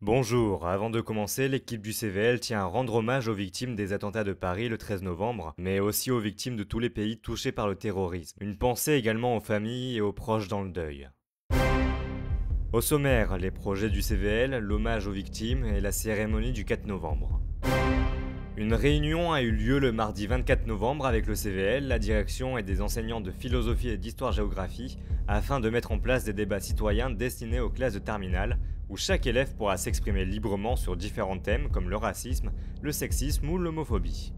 Bonjour, avant de commencer, l'équipe du CVL tient à rendre hommage aux victimes des attentats de Paris le 13 novembre, mais aussi aux victimes de tous les pays touchés par le terrorisme. Une pensée également aux familles et aux proches dans le deuil. Au sommaire, les projets du CVL, l'hommage aux victimes et la cérémonie du 4 novembre. Une réunion a eu lieu le mardi 24 novembre avec le CVL, la direction et des enseignants de philosophie et d'histoire-géographie afin de mettre en place des débats citoyens destinés aux classes de terminale où chaque élève pourra s'exprimer librement sur différents thèmes comme le racisme, le sexisme ou l'homophobie.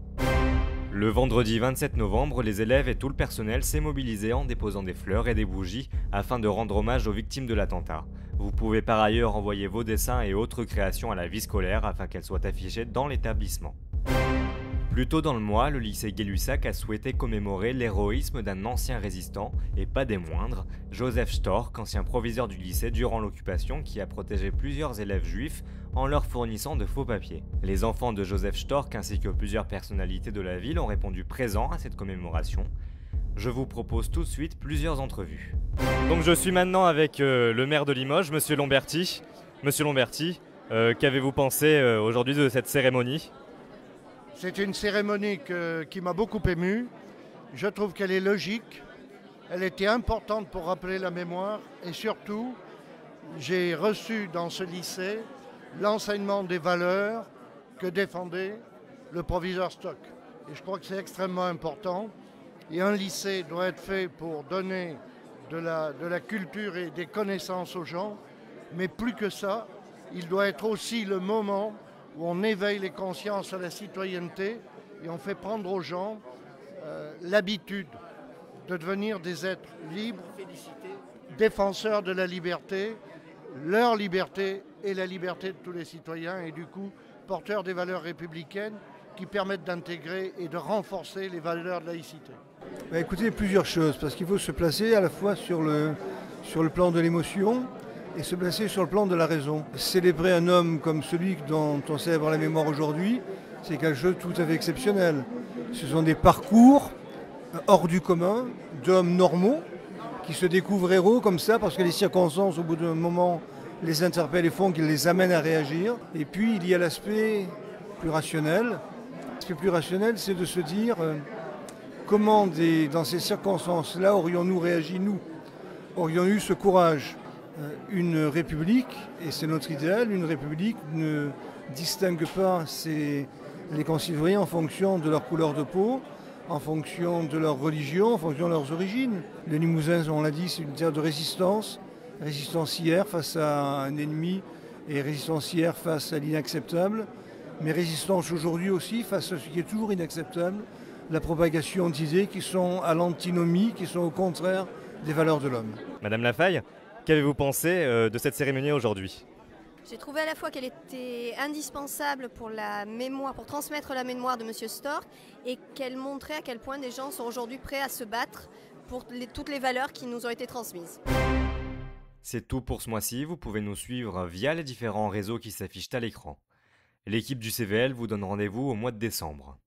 Le vendredi 27 novembre, les élèves et tout le personnel s'est mobilisé en déposant des fleurs et des bougies afin de rendre hommage aux victimes de l'attentat. Vous pouvez par ailleurs envoyer vos dessins et autres créations à la vie scolaire afin qu'elles soient affichées dans l'établissement. Plus tôt dans le mois, le lycée Gay-Lussac a souhaité commémorer l'héroïsme d'un ancien résistant, et pas des moindres, Joseph Stork, ancien proviseur du lycée durant l'occupation qui a protégé plusieurs élèves juifs en leur fournissant de faux papiers. Les enfants de Joseph Stork ainsi que plusieurs personnalités de la ville ont répondu présents à cette commémoration. Je vous propose tout de suite plusieurs entrevues. Donc je suis maintenant avec le maire de Limoges, Monsieur Lomberti. Monsieur Lomberti, qu'avez-vous pensé aujourd'hui de cette cérémonie ? C'est une cérémonie qui m'a beaucoup ému. Je trouve qu'elle est logique, elle était importante pour rappeler la mémoire et surtout, j'ai reçu dans ce lycée l'enseignement des valeurs que défendait le proviseur Stock. Et je crois que c'est extrêmement important. Et un lycée doit être fait pour donner de la culture et des connaissances aux gens, mais plus que ça, il doit être aussi le moment où on éveille les consciences à la citoyenneté et on fait prendre aux gens l'habitude de devenir des êtres libres, défenseurs de la liberté, leur liberté et la liberté de tous les citoyens et du coup porteurs des valeurs républicaines qui permettent d'intégrer et de renforcer les valeurs de laïcité. Écoutez, plusieurs choses, parce qu'il faut se placer à la fois sur le plan de l'émotion et se placer sur le plan de la raison. Célébrer un homme comme celui dont on célèbre la mémoire aujourd'hui, c'est quelque chose de tout à fait exceptionnel. Ce sont des parcours hors du commun d'hommes normaux qui se découvrent héros comme ça parce que les circonstances au bout d'un moment les interpellent et font qu'ils les amènent à réagir. Et puis il y a l'aspect plus rationnel. L'aspect plus rationnel, c'est de se dire comment dans ces circonstances-là aurions-nous réagi nous ? Aurions eu ce courage ? Une république, et c'est notre idéal, une république ne distingue pas les concitoyens en fonction de leur couleur de peau, en fonction de leur religion, en fonction de leurs origines. Le Limousin, on l'a dit, c'est une terre de résistance. Résistance hier face à un ennemi et résistance hier face à l'inacceptable. Mais résistance aujourd'hui aussi face à ce qui est toujours inacceptable, la propagation d'idées qui sont à l'antinomie, qui sont au contraire des valeurs de l'homme. Madame Lafaille, qu'avez-vous pensé de cette cérémonie aujourd'hui ? J'ai trouvé à la fois qu'elle était indispensable pour la mémoire, pour transmettre la mémoire de Monsieur Stork et qu'elle montrait à quel point des gens sont aujourd'hui prêts à se battre pour toutes les valeurs qui nous ont été transmises. C'est tout pour ce mois-ci, vous pouvez nous suivre via les différents réseaux qui s'affichent à l'écran. L'équipe du CVL vous donne rendez-vous au mois de décembre.